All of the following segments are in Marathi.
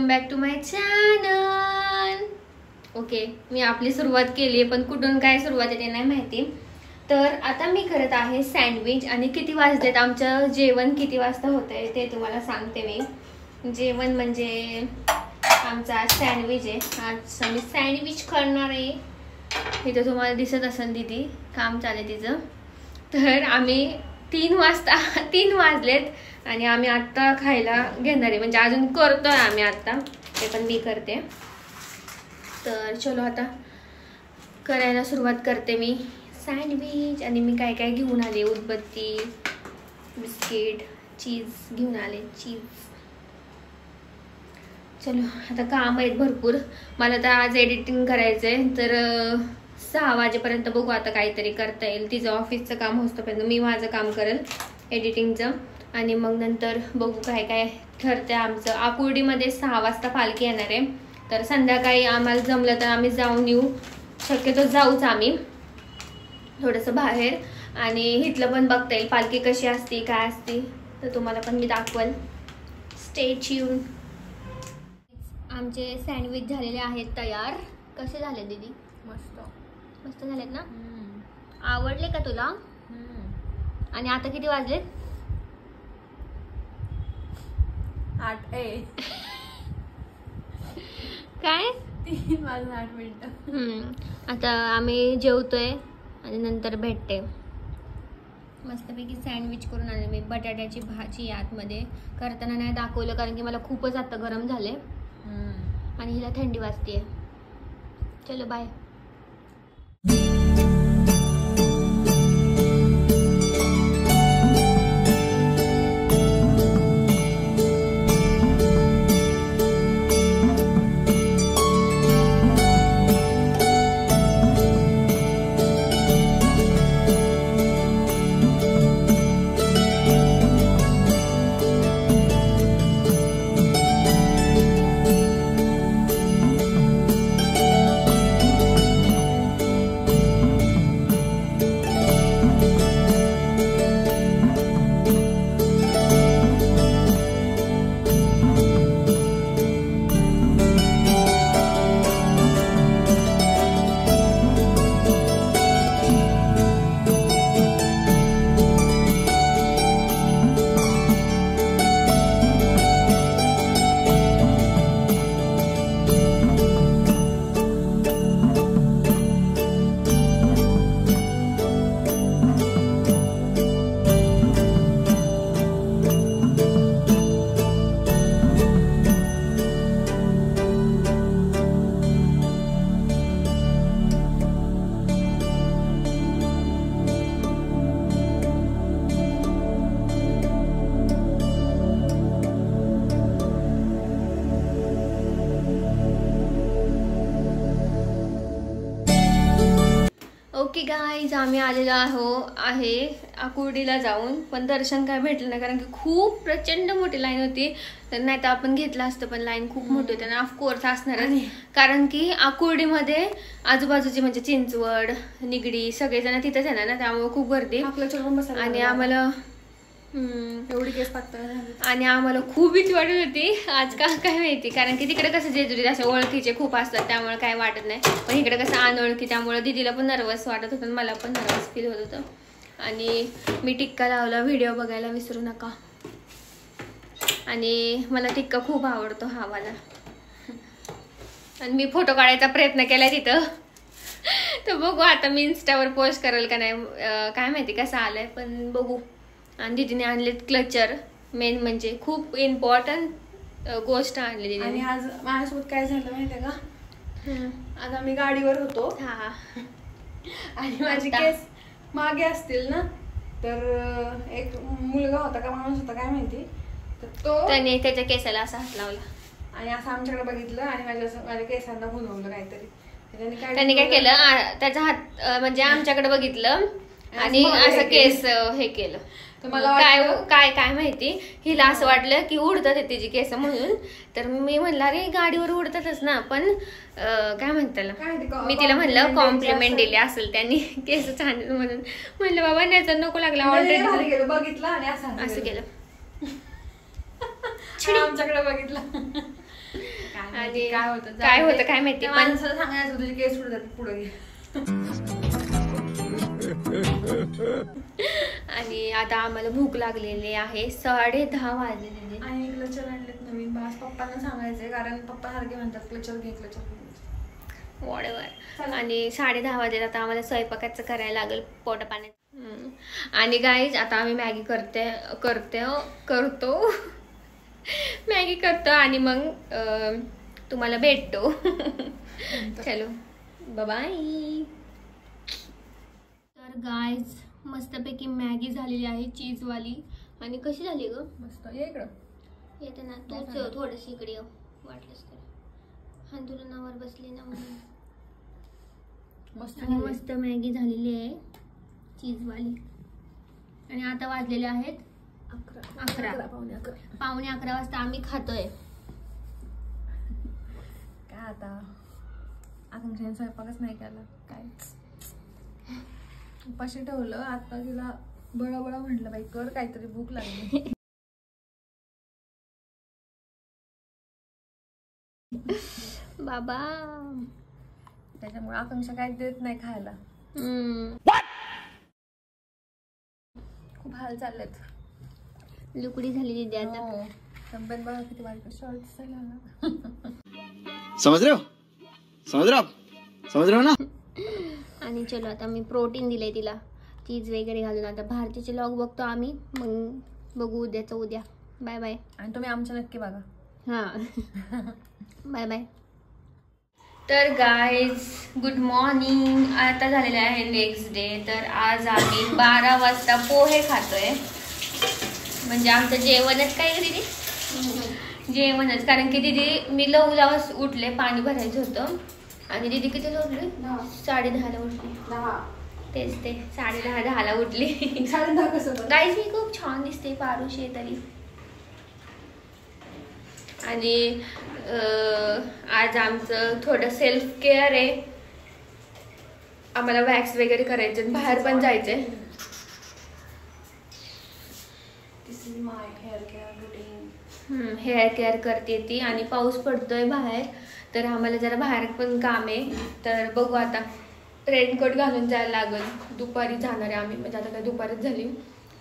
Welcome back to my channel. Okay, मी आपली सुरुवात केली आहे पण कुठून काय सुरुवात आहे ते नाही माहिती. तर आता मी करत आहे सँडविच. आणि किती वाजलेत, आमचं जेवण किती वाजता होतंय ते तुम्हाला सांगते मी. जेवण म्हणजे आमचा सँडविच आहे. आज आम्ही सँडविच करणार आहे. इथं तुम्हाला दिसत असेल दीदी काम चालू आहे तिचं. तर आम्ही 3 वाजलेत आणि आम्ही आत्ता खायला घेणार आहे, म्हणजे अजून करतोय आम्ही आत्ता, ते पण मी करते. तर चलो आता करायला सुरुवात करते मी सँडविच. आणि मी काय काय घेऊन आले, उदबत्ती, बिस्किट, चीज घेऊन आले, चीज. चलो आता काम आहेत भरपूर मला. तर आज एडिटिंग करायचं आहे, तर 6 वाजेपर्यंत बघू आता काहीतरी करता येईल. तिचं ऑफिसचं काम होतोपर्यंत मी माझं काम करेल एडिटिंगचं. आणि मग नंतर बघू काय काय ठरते आमचं. आकुर्डीमध्ये 6 वाजता पालखी येणार आहे, तर संध्याकाळी आम्हाला जमलं तर आम्ही जाऊन येऊ. शक्यतो जाऊच आम्ही थोडंसं बाहेर. आणि इथलं पण बघता येईल पालखी कशी असते काय असते, तर तुम्हाला पण मी दाखवेल. Stay tune. आमचे सँडविच झालेले आहेत तयार. कसे झाले दीदी? मस्त मस्त झालेत ना? आवडले का तुला? आणि आता किती वाजलेत? 8 काय 3 वाजून 8 मिनिटं. आता आम्ही जेवतोय आणि नंतर भेटते. मस्तपैकी सँडविच करून आले मी. बटाट्याची भाजी आतमध्ये करताना नाही दाखवलं कारण की मला खूपच आता गरम झाले आणि हिला थंडी वाजते. चलो बाय. ओके गाईज, आम्ही आलेलो आहे आकुर्डीला जाऊन. पण दर्शन काय भेटलं नाही कारण की खूप प्रचंड मोठी लाईन होती. तर नाही तर आपण घेतलं असतं, पण लाईन खूप मोठी होती. आणि ऑफकोर्स असणारच कारण की आकुर्डीमध्ये आजूबाजूची म्हणजे चिंचवड, निगडी सगळेजण तिथेच येणार ना, त्यामुळे खूप गर्दी. आणि आम्हाला एवढी केस पातळ आणि आम्हाला खूप भीती वाटत होती आज का काय माहिती, कारण की तिकडे कसं जेजुरीत असे ओळखीचे खूप असतात त्यामुळे काय वाटत नाही. पण इकडे कसं अनोळखी, त्यामुळे दीदीला पण नर्वस वाटत होतं, मला पण नर्वस फील होत होतं. आणि मी टिक्का लावला. व्हिडिओ बघायला विसरू नका. आणि मला टिक्का खूप आवडतो हा वाला. आणि मी फोटो काढायचा प्रयत्न केला तिथं. तर बघू आता मी इंस्टावर पोस्ट करेल का नाही काय माहिती कसं आलंय, पण बघू. आणि दीदीने आणलेत क्लचर. मेन म्हणजे खूप इम्पॉर्टंट गोष्ट आणली दीदी. आणि आज माझ्यासोबत काय झालं माहितीये का, आज आम्ही गाडीवर होतो आणि माझे केस मागे असतील ना, तर एक मुलगा होता का माणूस होता काय माहिती, तर त्याने त्याच्या केसाला असा हात लावला आणि असं आमच्याकडे बघितलं आणि माझ्या केसांना भुनवलं काहीतरी. त्यांनी काय केलं, त्याचा हात म्हणजे आमच्याकडे बघितलं आणि असं केस हे केलं. काय काय माहिती, हिला असं वाटलं की उडतात तिची केस म्हणून. तर मी म्हणलं अरे गाडीवर उडतातच ना, पण काय म्हणताला मी तिला म्हणलं कॉम्प्लिमेंट दिली असेल त्यांनी केस छान म्हणून. म्हणलं बाबा न्यायचा नको लागला ऑलरेडी बघितलं आणि असं केलं. आमच्याकडे बघितलं आणि काय होतं काय माहिती, पण सांगायचं तुझे केस पुढे आणि आता आम्हाला भूक लागलेली आहे, 10:30 वाजलेले आणि क्लचर आणलेत नवीन. बस पप्पांना सांगायचंय, कारण पप्पा सारखे म्हणतात क्लचर घे. वॉडेवर. आणि 10:30 वाजले, आता आम्हाला स्वयंपाकाचं करायला लागेल पोट पाण्यात. आणि गाईज आता आम्ही मॅगी करतो मॅगी करतो आणि मग तुम्हाला भेटतो. चलो बाय. तर गाईज मस्तपैकी मॅगी झालेली आहे, चीजवाली. आणि कशी झाली ग? मस्त. ये इकडं येते ना तूच थोडंसं इकडे ये वाटलंच तर. हंतुरणावर बसली ना म्हणून. मस्त मॅगी झालेली आहे चीजवाली. आणि आता वाजलेले आहेत 11 पावणे 11 वाजता आम्ही खातोय. काय आता आकांक्षाने स्वयंपाकच नाही केला, काहीच उपाशी ठेवलं. आता तिला बळबळ म्हटलं बाई कर काहीतरी, भूक लागली. बाबा त्याच्यामुळे आकांक्षा काही देत नाही खायला. खूप हाल चाललेत. लुकडी झालेली द्या आता. तब्येत बघा किती वाईट. शॉर्ट समझ रहे हो ना. आणि चलो आता मी प्रोटीन दिलंय तिला, चीज वगैरे घालून. आता भारतीचे लॉग बघतो आम्ही, मग बघू उद्याचं उद्या. Bye bye. आणि तुम्ही आमच्या नक्की बघा. हां बाय बाय. तर गाईज गुड मॉर्निंग. आता झालेलं आहे नेक्स्ट डे. तर आज आम्ही 12 वाजता पोहे खातोय. म्हणजे आमचं जेवणच काय दीदी, जेवणच. कारण की दीदी मी लवलावच उठले, पाणी भरायचं होतं. आणि दीदी कितीला उठली? 10:30ला उठली. तेच ते 10:30-10ला उठली. 10:30 कसं गाईज मी खूप छान दिसते, पारुशी आहे तरी. आणि आज आमचं थोडं सेल्फ केअर आहे. आम्हाला वॅक्स वगैरे करायचं, बाहेर पण जायचंय. हेअर केअर करते ती. आणि पाऊस पडतोय बाहेर, तर आम्हाला जरा बाहेर पण काम आहे. तर बघू आता, रेनकोट घालून जायला लागेल. दुपारी जाणार आहे आम्ही, म्हणजे आता काय दुपारच झाली,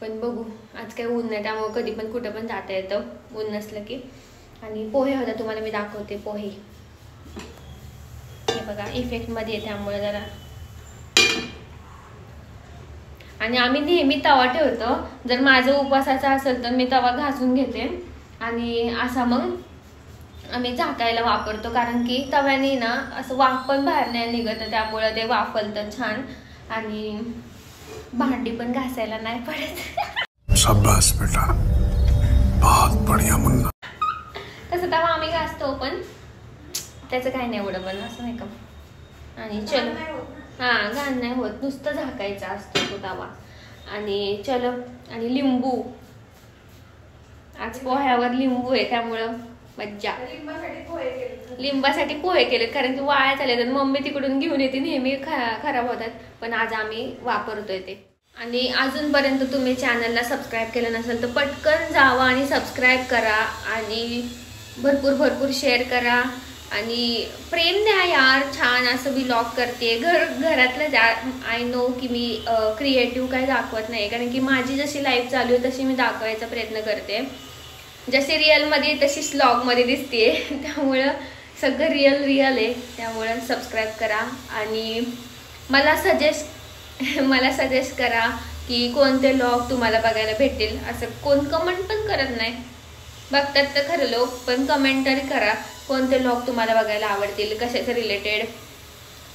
पण बघू. आज काय ऊन नाही, त्यामुळे कधी पण कुठं पण जाता येतं ऊन नसलं की. आणि पोहे होता, तुम्हाला मी दाखवते पोहे. हे बघा इफेक्टमध्ये आहे, त्यामुळे जरा. आणि आम्ही नेहमी तवा ठेवतो. जर माझं उपवासाचा असेल तर मी तवा घासून घेते, आणि असा मग आम्ही झाकायला वापरतो. कारण की तव्याने ना असं वाफ पण बाहेर नाही निघत, त्यामुळे ते वाफलतं छान. आणि भांडी पण घासायला नाही पडत. शाबाश बेटा, बहुत बढ़िया मुन्ना. तसं तवा आम्ही घासतो, पण त्याचं काही नाही एवढं पण असं नाही का. आणि चलो हां, घाण नाही होत, नुसतं झाकायचा असतो तो तवा. आणि चलो. आणि लिंबू, आज पोह्यावर लिंबू आहे, त्यामुळं मज्जा. लिंबासाठी पोहे केले, कारण की वाया झाले तर मम्मी तिकडून घेऊन येते, नेहमी खराब होतात. पण आज आम्ही वापरतोय ते. आणि अजूनपर्यंत तुम्ही चॅनलला सबस्क्राईब केलं नसेल तर पटकन जावा आणि सबस्क्राईब करा. आणि भरपूर शेअर करा. आणि प्रेम द्या यार, छान असं व्लॉग करते. घरातलं आय नो की मी क्रिएटिव्ह काही दाखवत नाही, कारण की माझी जशी लाईफ चालू आहे तशी मी दाखवायचा प्रयत्न करते. जसे रिअलमध्ये तशीच व्लॉगमध्ये दिसते, त्यामुळं सगळं रिअल आहे. त्यामुळं सबस्क्राईब करा. आणि मला सजेस्ट करा की कोणते व्लॉग तुम्हाला बघायला भेटेल. असं कोण कमेंट पण करत नाही, बघतात तर खरं लोक, पण कमेंट तरी करा कोणते व्लॉग तुम्हाला बघायला आवडतील, कशाचं रिलेटेड.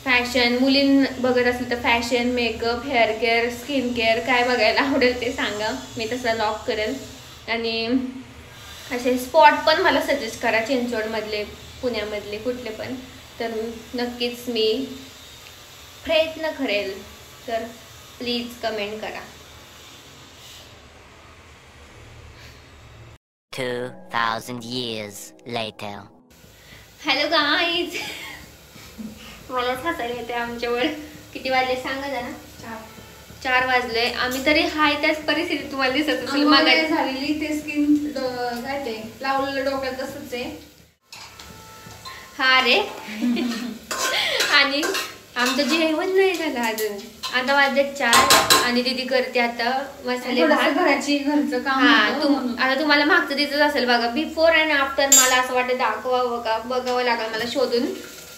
फॅशन, मुलीं बघत असेल तर fashion, makeup, hair care, skin care, काय बघायला आवडेल ते सांगा, मी तसा व्लॉग करेल. आणि असे स्पॉट पण मला सजेस्ट करा, चिंचवडमधले, पुण्यामधले कुठले पण, तर नक्कीच मी प्रयत्न करेल. तर प्लीज कमेंट करा. 2000 years later. हॅलो गाईज, मला हसायला येते आमच्यावर. किती वाजले सांगा जरा. 4 वाजले. आम्ही तरी हाय त्याच परिस्थितीत तुम्हाला दिसत असेल. मागे झालेली ते स्किन काय ते लावलेलं डोक्यात तसंच आहे. हा रे. आणि आमचं जेवण नाही झालं अजून. आता वाजले 4 आणि दीदी करते आता मसाले भात. घरचं काम. आता तुम्हाला मागचं दिसत असेल बघा, बिफोर अँड आफ्टर. मला असं वाटतं दाखवावं का बघावं लागेल मला शोधून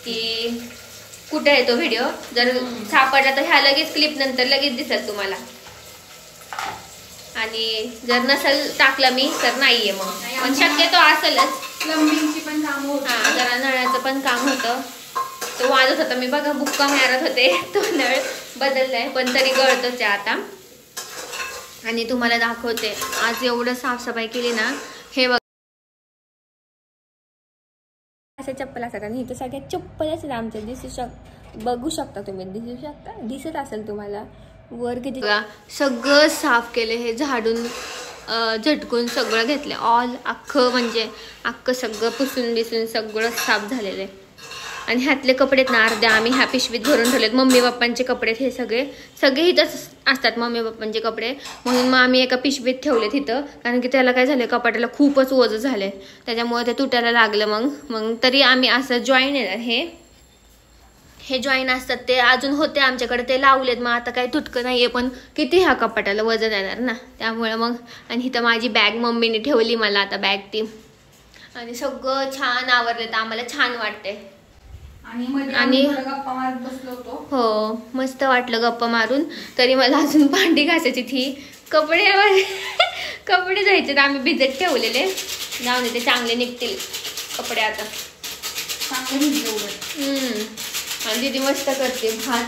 की कुठे आहे तो व्हिडिओ. जर सापडला तर ह्या लगेच क्लिप नंतर लगेच दिसेल तुम्हाला. आणि जर नसेल टाकला मी तर नाहीये मग, पण शक्यतो असेलच. प्लंबिंगची पण काम होत. हा, जरा नळाचं पण काम होतं. तो वाजत होता, मी बघा बुक्का मारत होते. तो नळ बदललाय पण तरी गळतोच आहे आता. आणि तुम्हाला दाखवते आज एवढं साफसफाई केली ना. हे बघा अशा चप्पल असतात आणि इथे सगळ्या चप्पल असतात आमच्या. बघू शकता तुम्ही, दिसत असेल तुम्हाला वर किती. सगळं साफ केले, हे झाडून झटकून सगळं घेतलं. ऑल अख्खं म्हणजे अख्खं सगळं पुसून बिसून सगळं साफ झालेलं आहे. आणि ह्यातले कपडेत ना अर्ध्या आम्ही ह्या पिशवीत भरून ठेवलेत. मम्मी पप्पांचे कपडे हे सगळे इथंच असतात मम्मी पप्पांचे कपडे. म्हणून मग आम्ही एका पिशवीत ठेवलेत इथं, कारण की त्याला काय झालं कपाटाला खूपच ओझं झालंय, त्याच्यामुळे ते तुटायला लागलं. मग तरी आम्ही असं जॉईन येणार हे जॉईन असतात ते अजून होते आमच्याकडे, ते लावलेत. मग आता काही तुटकं नाहीये, पण किती ह्या कपाटाला वजन येणार ना, त्यामुळे मग. आणि इथं माझी बॅग मम्मीने ठेवली मला आता बॅग ती. आणि सगळं छान आवरले तर आम्हाला छान वाटते. आणि गप्पा मारत बसलो होतो. हो, मस्त वाटलं गप्पा मारून. तरी मला अजून भांडी घासायची थी. कपडे जायचे तर आम्ही भिजत ठेवलेले, जाऊन ते चांगले निघतील कपडे आता. चांगले निघले. आणि दीदी मस्त करते भात,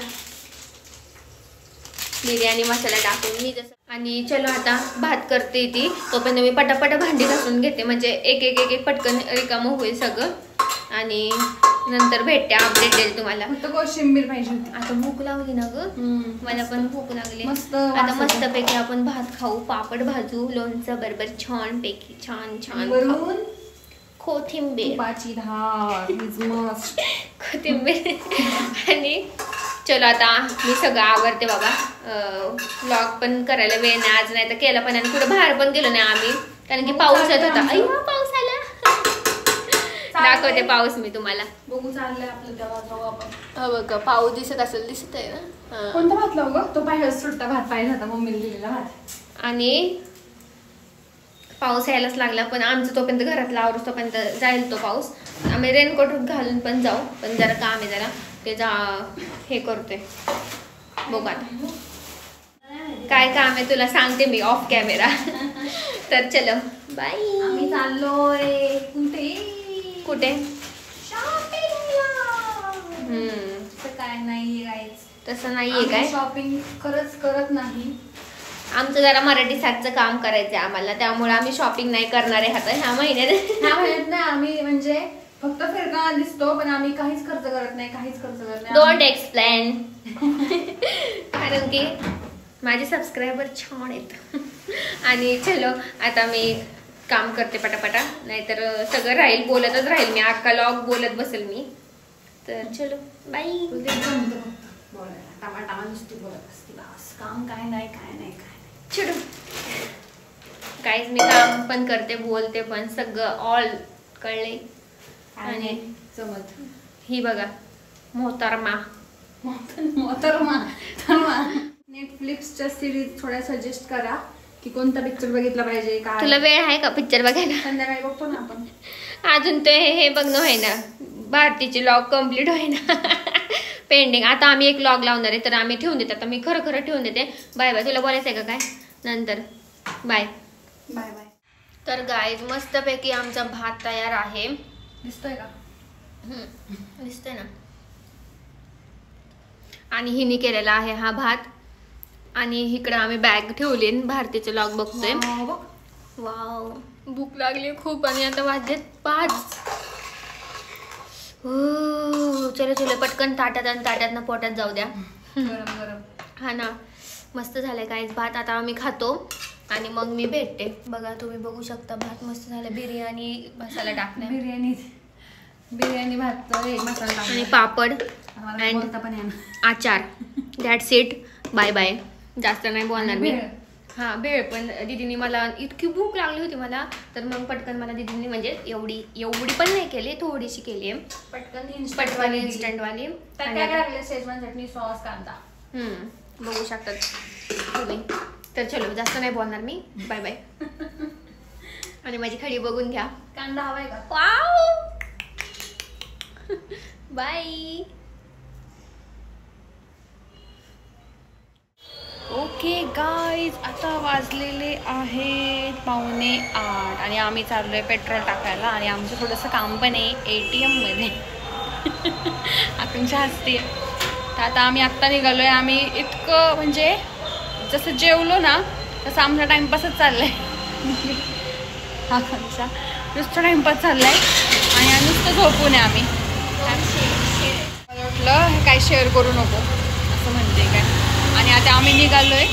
बिर्याणी मसाला टाकून मी जसं. आणि चलो आता भात करते ती, तोपर्यंत मी पटापट भांडी घासून घेते, म्हणजे एक एक एक एक पटकन रिकामं होईल सगळं. आणि नंतर भेटते, अपडेट देईल तुम्हाला. फक्त कोशिंबीर पाहिजे होती. आता भूक लागली ना ग, मला पण भूक लागली. मस्त आता मस्तपैकी आपण भात खाऊ, पापड भाजू, लोणचं बरोबर छान पैकी छान छान वरून कोथिंबीर, तुपाची धार, कोथिंबीर. आणि चलो आता मी सगळं आवरते बाबा. व्लॉग पण करायला वेळ नाही आज, नाही तर केला पण. आणि कुठं बाहेर पण गेलो नाही आम्ही, कारण की पाऊस येत होता. अय्या पाऊस आला. दाखवते पाऊस मी तुम्हाला. बघू चाललंय आपलं, तेव्हा जाऊ आपण. बघ पाऊस दिसत असेल, दिसत आहे ना. कोणता भात लावू ग? तो बाहेर सुट्टा भात पाहिजे होता, मम्मीने दिलेला भात. आणि पाऊस यायलाच लागला, पण आमचं तोपर्यंत घरातला आवरूस तोपर्यंत जाईल तो पाऊस. आम्ही रेनकोट घालून पण जाऊ, पण जरा काम आहे जरा ते हे करतोय. बघू आता काय काम आहे तुला सांगते मी ऑफ कॅमेरा. तर चलो बाय. आम्ही चाललोय कुठे? काय नाहीये तसं नाहीये काय? शॉपिंग खरंच करत नाही. आमचं जरा मराठी साजचं काम करायचंय आम्हाला, त्यामुळे आम्ही शॉपिंग नाही करणार आहे ह्या महिन्यात. ना आम्ही म्हणजे फक्त फिरताना दिसतो, पण आम्ही काहीच खर्च करत नाही. Don't explain. कारण की माझे सबस्क्रायबर छान आहेत. आणि चलो आता मी काम करते पटापटा, नाहीतर सगळं राहील, बोलतच राहील मी. अख्खा लॉग बोलत बसेल मी. तर चलो बाय. टमाटा नुसती बोलत असते, बस काम काय नाही. चिडू काहीच, मी काम पण करते, बोलते पण, सगळं ऑल कळले. आणि जमत. ही बघा मोहतरमा. नेटफ्लिक्सच्या सिरीज थोड्या सजेस्ट करा की कोणता पिक्चर बघितला पाहिजे. काय तुला वेळ आहे का पिक्चर बघायला? संध्याकाळी बघतो ना आपण. अजून ते हे बघणं आहे ना, भारतीची लॉग कम्प्लीट होय ना. पेंडिंग. आता आम्ही एक लॉग लावणार आहे, तर आम्ही ठेवून देतो. आता मी खरं ठेवून देते. Bye bye. तुला बोलायचं आहे का काय? नंतर बाय बाय बाय. तर गाईज मस्तपैकी आमचा भात तयार आहे. दिसतोय का? दिसतोय ना. आणि हिने केलेला आहे हा भात. आणि इकडं आम्ही बॅग ठेवली, भारतीचं लॉग बघतोय. वाव, भूक लागली खूप. आणि आता वाजलेत 5. चलो पटकन ताट्यातनं पोटात जाऊ द्या. गरम गरम. हा ना, मस्त झालंय काहीच भात. आता आम्ही खातो आणि मग मी भेटते. बघा तुम्ही बघू शकता भात मस्त झालं. बिर्याणी मसाला टाकलाय. बिर्याणी भात मसाला आणि पापड अँड आचार. That's it. Bye bye. जास्त नाही बोलणार मी. हां भेळ पण दीदीने मला इतकी भूक लागली होती मला, तर मग पटकन मला दीदीने म्हणजे एवढी पण नाही केली, थोडीशी केली आहे पटकन इन्स्टंटवाली. काय लागले शेजवान चटणी सॉस कांदा. बघू शकतात तुम्ही. तर चलो जास्त नाही बोलणार मी, बाय बाय. आणि माझी खडी बघून घ्या. कांदा हवाय का? Wow bye. ओके गाईज, आता वाजलेले आहेत 7:45 आणि आम्ही चाललोय पेट्रोल टाकायला. आणि आमचं थोडंसं काम पण आहे ATM मध्ये. आकांक्षा हसते. तर आता आम्ही आत्ता निघालोय. आम्ही इतकं म्हणजे जसं जेवलो ना तसं आमचा टाइमपासच चाललाय. आकांक्षा नुसतं टाइमपास चाललाय आणि नुसतं झोपून आहे आम्ही. मला वाटलं हे काय शेअर करू नको असं म्हणते काय. आणि आता आम्ही निघालोय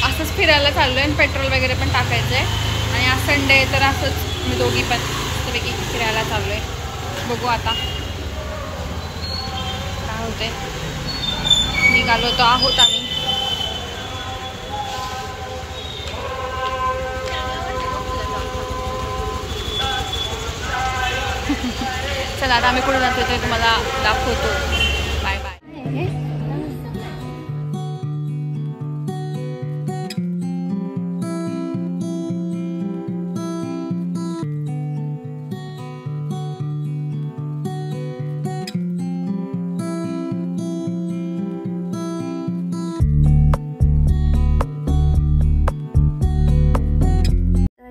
असंच फिरायला चाललोय आणि पेट्रोल वगैरे पण टाकायचं आहे. आणि आज संडे तर असंच मी दोघी पण मस्तपैकी फिरायला चाललोय. बघू आता काय होते. निघालो तर आहोत आम्ही. चला आता आम्ही कुठे जातो ते तुम्हाला दाखवतो. Bye bye.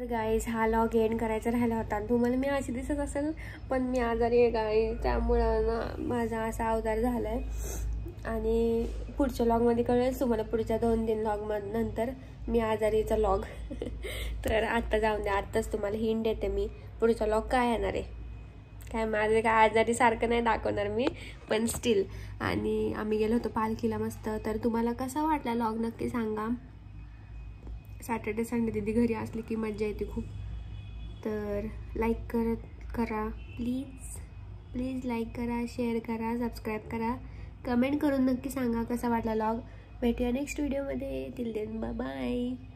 गाईज हा लॉग एंड करायचा राहिला होता. तुम्हाला मी अशी दिसत असेल पण मी आजारी आहे गाईज, त्यामुळं ना माझा असा अवतार झाला आहे. आणि पुढच्या लॉगमध्ये कळेल तुम्हाला, पुढच्या 2-3 लॉग नंतर मी आजारीचा लॉग. तर आत्ता जाऊन द्या, आत्ताच तुम्हाला हिंट देते मी पुढचा लॉग काय येणार आहे. काय माझं काय आजारी सारखं नाही दाखवणार मी, पण स्टील. आणि आम्ही गेलो होतो पालखीला मस्त. तर तुम्हाला कसा वाटला लॉग नक्की सांगा. सॅटर्डे संडे दीदी घरी असली की मजा येते खूप. तर लाईक करा प्लीज लाईक करा, शेअर करा, सबस्क्राईब करा, कमेंट करून नक्की सांगा कसा वाटला लॉग. भेटूया नेक्स्ट व्हिडिओमध्ये. Till then bye bye.